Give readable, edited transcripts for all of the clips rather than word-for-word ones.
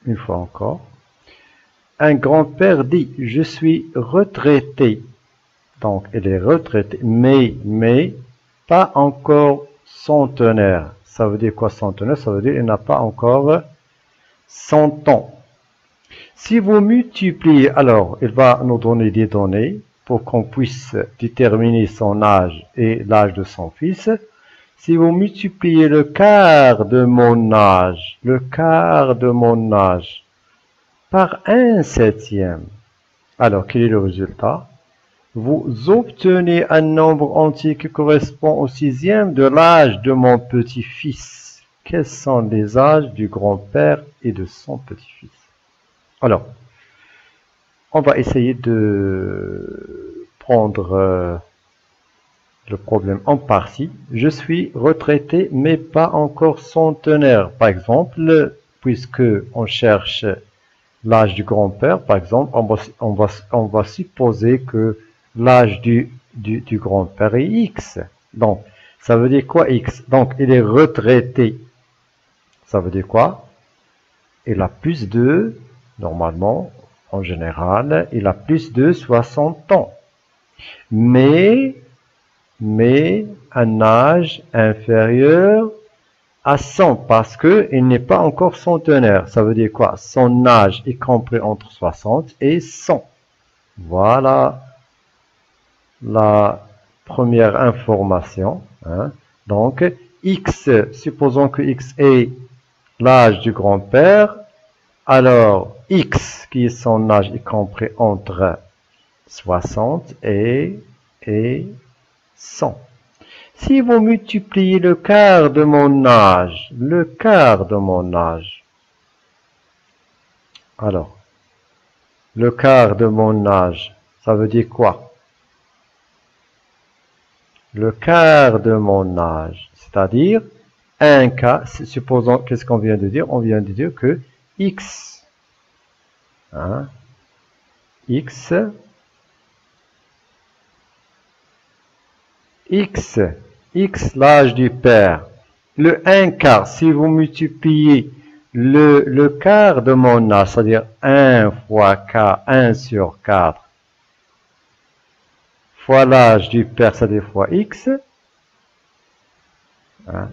une fois encore. Un grand-père dit, je suis retraité. Donc, il est retraité, mais pas encore centenaire. Ça veut dire quoi centenaire? Ça veut dire qu'il n'a pas encore 100 ans. Si vous multipliez, alors, il va nous donner des données pour qu'on puisse déterminer son âge et l'âge de son fils. Si vous multipliez le quart de mon âge, par 1/7, alors quel est le résultat? Vous obtenez un nombre entier qui correspond au 6e de l'âge de mon petit-fils. Quels sont les âges du grand-père et de son petit-fils? Alors, on va essayer de prendre le problème en partie. Je suis retraité, mais pas encore centenaire. Par exemple, puisque on cherche l'âge du grand-père, par exemple, on va supposer que l'âge du grand-père est X. Donc, ça veut dire quoi X? Donc, il est retraité. Ça veut dire quoi? Il a plus de, normalement, en général, il a plus de 60 ans. Mais un âge inférieur à 100 parce qu'il n'est pas encore centenaire. Ça veut dire quoi? Son âge est compris entre 60 et 100. Voilà la première information. Donc, X, supposons que X est l'âge du grand-père. Alors, X, qui est son âge, est compris entre 60 et 100. Si vous multipliez le quart de mon âge, alors, le quart de mon âge, ça veut dire quoi? Le quart de mon âge, c'est-à-dire un quart, supposons, qu'est-ce qu'on vient de dire? On vient de dire que X, X, l'âge du père. Le 1 quart, si vous multipliez le quart de mon âge, c'est-à-dire 1 fois 4, 1 sur 4, fois l'âge du père, c'est-à-dire fois X.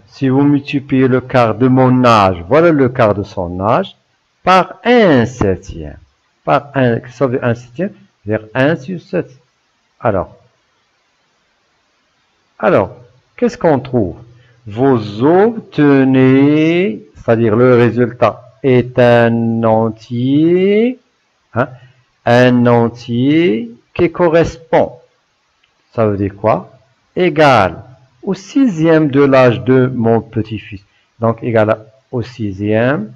Si vous multipliez le quart de mon âge, voilà le quart de son âge, par 1/7. Par 1, ça veut dire 1/7, c'est-à-dire 1 sur 7. Alors, qu'est-ce qu'on trouve? Vous obtenez, c'est-à-dire le résultat est un entier, qui correspond, ça veut dire quoi? Égal au 6e de l'âge de mon petit-fils. Donc, égal au 6e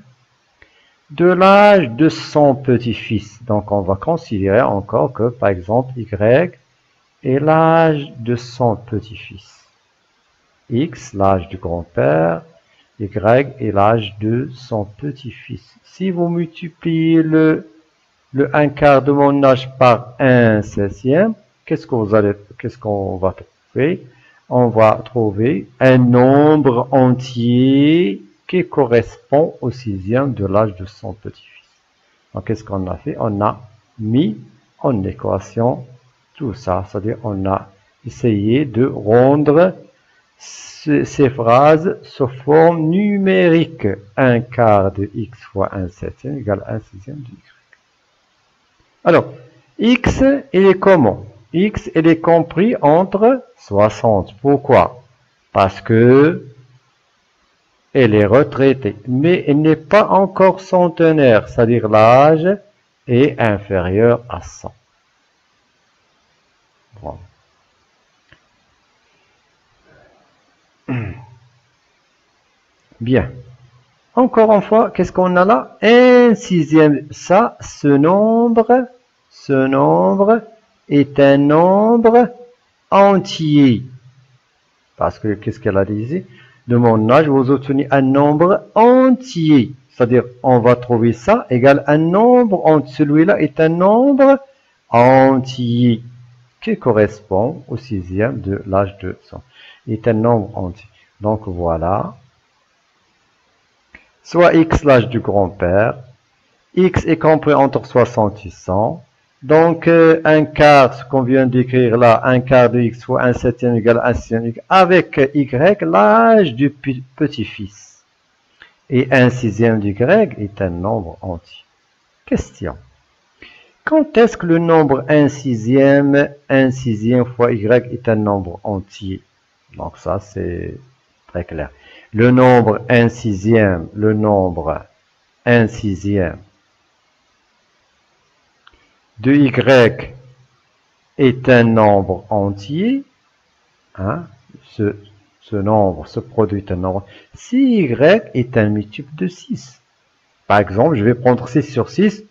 de l'âge de son petit-fils. Donc, on va considérer encore que, par exemple, Y est l'âge de son petit-fils. X, l'âge du grand-père. Y est l'âge de son petit-fils. Si vous multipliez le 1 quart de mon âge par 1/16, qu'est-ce qu'on va trouver? On va trouver un nombre entier qui correspond au 6e de l'âge de son petit-fils. Donc, qu'est-ce qu'on a fait? On a mis en équation tout ça, c'est-à-dire on a essayé de rendre ces phrases sous forme numérique. 1 quart de X fois 1/7 égale 1/6 de Y. Alors, X, il est comment? X, il est compris entre 60. Pourquoi? Parce que elle est retraitée, mais elle n'est pas encore centenaire, c'est-à-dire l'âge est inférieur à 100. Voilà. Bien. Encore une fois, qu'est-ce qu'on a là? 1/6. Ça, ce nombre est un nombre entier. Parce que, qu'est-ce qu'elle a dit ici? De mon âge, vous obtenez un nombre entier. C'est-à-dire, on va trouver ça égale un nombre entier. Celui-là est un nombre entier qui correspond au 6e de l'âge de 100. Il est un nombre entier. Donc, voilà. Soit X, l'âge du grand-père, X est compris entre 60 et 100. Donc, un quart, ce qu'on vient d'écrire là, un quart de X fois un septième égale un sixième avec Y, l'âge du petit-fils. Et un sixième d'Y est un nombre entier. Question. Quand est-ce que le nombre 1 sixième fois Y est un nombre entier? Donc ça, c'est très clair. Le nombre 1 sixième de Y est un nombre entier. Hein? Ce produit est un nombre. Si Y est un multiple de 6. Par exemple, je vais prendre 6 sur 6.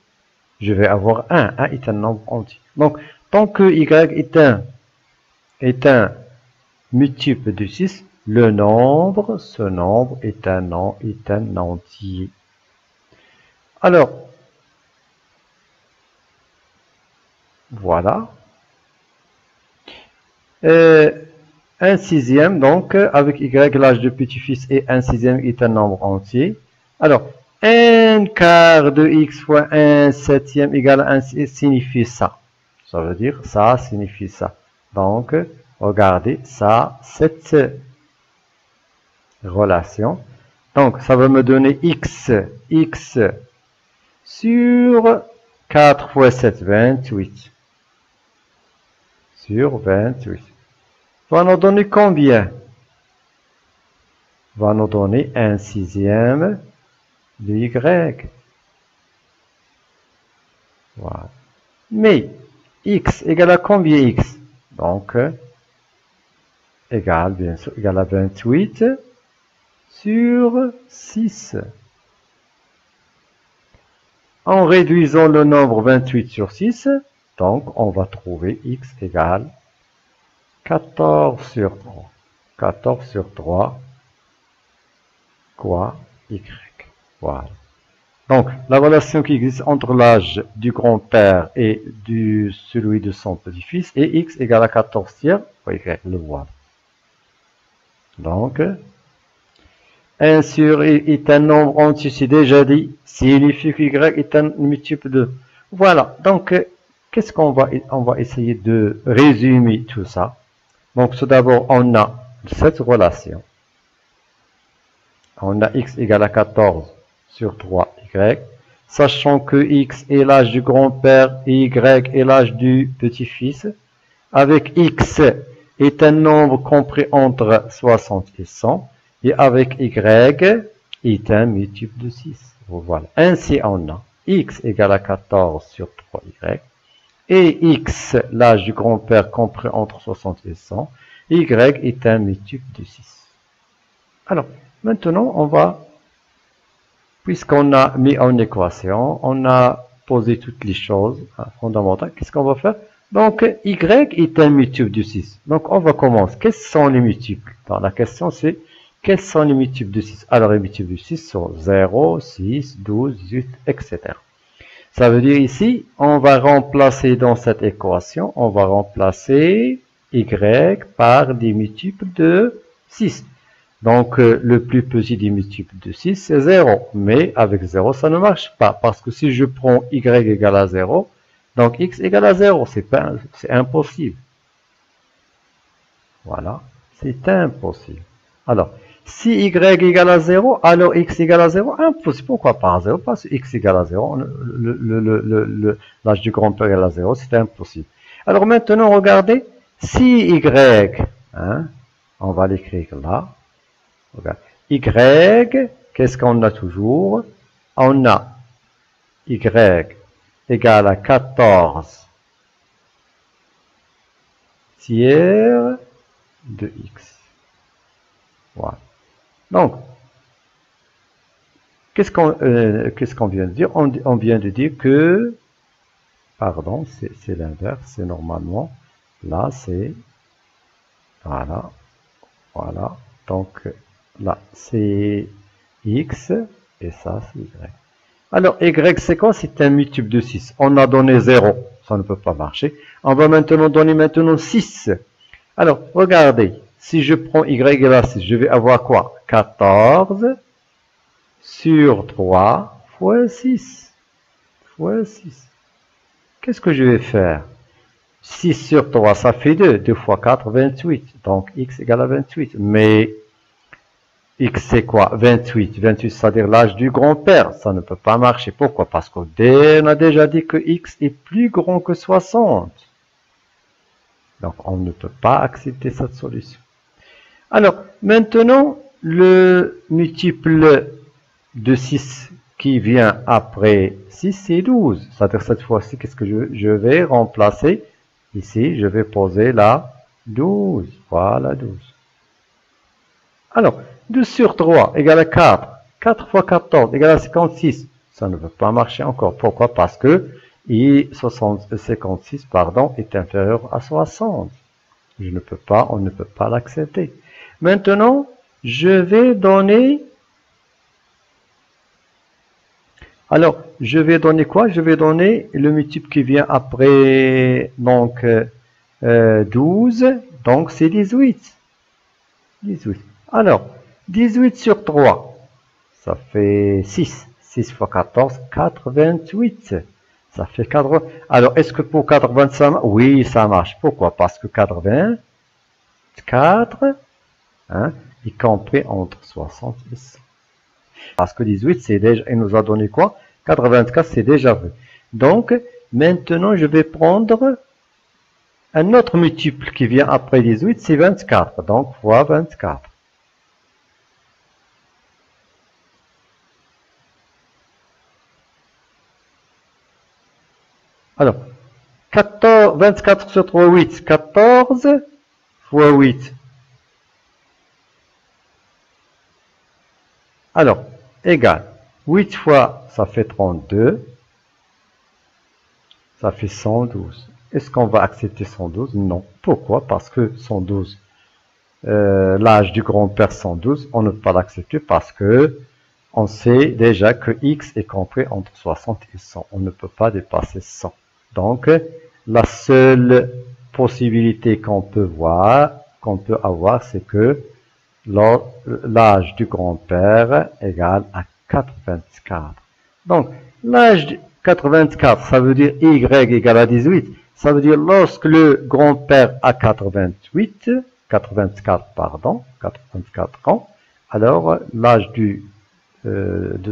Je vais avoir 1. 1 est un nombre entier. Donc, tant que Y est un multiple de 6, ce nombre est un entier. Alors, voilà. Un sixième, donc, avec Y, l'âge de petit-fils, et un sixième est un nombre entier. Alors, un quart de X fois un septième égale 1 signifie ça. Ça veut dire, ça signifie ça. Donc, regardez ça, cette relation. Donc, ça va me donner X sur 4 fois 7, 28. Sur 28. Va nous donner combien? Va nous donner un sixième de Y. Voilà. Mais X égale à combien X? Donc, égale, bien sûr, égale à 28 sur 6. En réduisant le nombre 28 sur 6, donc on va trouver X égale 14 sur 3. 14 sur 3, quoi? Y. Voilà. Donc, la relation qui existe entre l'âge du grand-père et celui de son petit-fils est X égale à 14 tiers fois Y. Le voilà. Donc, 1 sur Y est un nombre entier, c'est déjà dit, signifie que Y est un multiple de... Voilà, donc, qu'est-ce qu'on va... On va essayer de résumer tout ça. Donc, tout d'abord, on a cette relation. On a X égale à 14 sur 3Y, sachant que X est l'âge du grand-père et Y est l'âge du petit-fils, avec X est un nombre compris entre 60 et 100, et avec Y est un multiple de 6. Voilà. Ainsi, on a X égale à 14 sur 3Y, et X, l'âge du grand-père compris entre 60 et 100, Y est un multiple de 6. Alors, maintenant, on va, puisqu'on a mis en équation, on a posé toutes les choses fondamentales, qu'est-ce qu'on va faire? Donc, Y est un multiple de 6. Donc, on va commencer. Quels sont les multiples? Alors, la question, c'est, quels sont les multiples de 6? Alors, les multiples de 6 sont 0, 6, 12, 18, etc. Ça veut dire ici, on va remplacer dans cette équation, on va remplacer Y par des multiples de 6. Donc, le plus petit des multiples de 6, c'est 0. Mais avec 0, ça ne marche pas. Parce que si je prends Y égale à 0, donc X égale à 0. C'est impossible. Voilà. C'est impossible. Alors, si Y égale à 0, alors X égale à 0, impossible. Pourquoi pas à 0? Parce que X égale à 0, l'âge du grand-père égale à 0, c'est impossible. Alors maintenant, regardez, si Y, hein, on va l'écrire là, regarde, Y, qu'est-ce qu'on a toujours? On a Y égale à 14 tiers de X. Voilà. Donc, qu'est-ce qu'on vient de dire? On vient de dire que, pardon, c'est l'inverse, c'est normalement, là c'est, voilà, voilà, donc là c'est X et ça c'est Y. Alors, Y c'est quoi? C'est un multiple de 6. On a donné 0, ça ne peut pas marcher. On va maintenant donner 6. Alors, regardez, si je prends Y égale à 6, je vais avoir quoi? 14 sur 3 fois 6. fois 6. Qu'est-ce que je vais faire? 6 sur 3, ça fait 2. 2 fois 4, 28. Donc, x égale à 28. Mais x, c'est quoi? 28. 28, c'est-à-dire l'âge du grand-père. Ça ne peut pas marcher. Pourquoi? Parce qu'on a déjà dit que x est plus grand que 60. Donc, on ne peut pas accepter cette solution. Alors, maintenant, le multiple de 6 qui vient après 6, c'est 12. C'est-à-dire, cette fois-ci, qu'est-ce que je vais remplacer? Ici, je vais poser la 12. Voilà, 12. Alors, 12 sur 3 égale à 4. 4 fois 14 égale à 56. Ça ne veut pas marcher encore. Pourquoi? Parce que 56 est inférieur à 60. On ne peut pas l'accepter. Maintenant, je vais donner... Alors, je vais donner quoi? Je vais donner le multiple qui vient après, donc, 12. Donc, c'est 18. 18. Alors, 18 sur 3, ça fait 6. 6 fois 14, 88. Ça fait 80. Alors, est-ce que pour 80, ça marche? Oui, ça marche. Pourquoi? Parce que 84, y compris entre 60 et 100. Parce que 18, c'est déjà, il nous a donné quoi? 84, c'est déjà vu. Donc, maintenant, je vais prendre un autre multiple qui vient après 18, c'est 24. Donc, fois 24. Alors, 24 sur 3, 8. 14 fois 8. Alors, égal. 8 fois, ça fait 32. Ça fait 112. Est-ce qu'on va accepter 112? Non. Pourquoi? Parce que 112, l'âge du grand-père 112, on ne peut pas l'accepter parce que on sait déjà que x est compris entre 60 et 100. On ne peut pas dépasser 100. Donc, la seule possibilité qu'on peut avoir, c'est que l'âge du grand-père égale à 84. Donc, l'âge de 84, ça veut dire y égale à 18. Ça veut dire lorsque le grand-père a 84 ans, alors l'âge de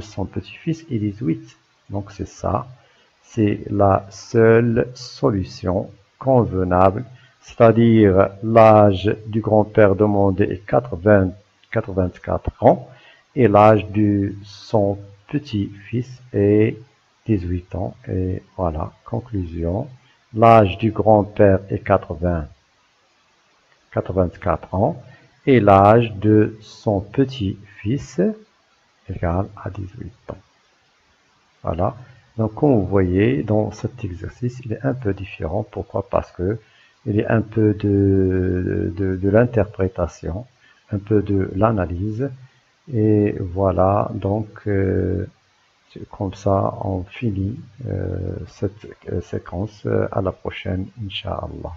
son petit-fils est 18. Donc, c'est ça. C'est la seule solution convenable, c'est-à-dire l'âge du grand-père demandé est 84 ans et l'âge de son petit-fils est 18 ans. Et voilà, conclusion, l'âge du grand-père est 84 ans et l'âge de son petit-fils égal à 18 ans. Voilà. Donc, comme vous voyez, dans cet exercice, il est un peu différent. Pourquoi? Parce que il y a un peu de l'interprétation, un peu de l'analyse. Et voilà, donc, comme ça, on finit cette séquence. À la prochaine, Inch'Allah.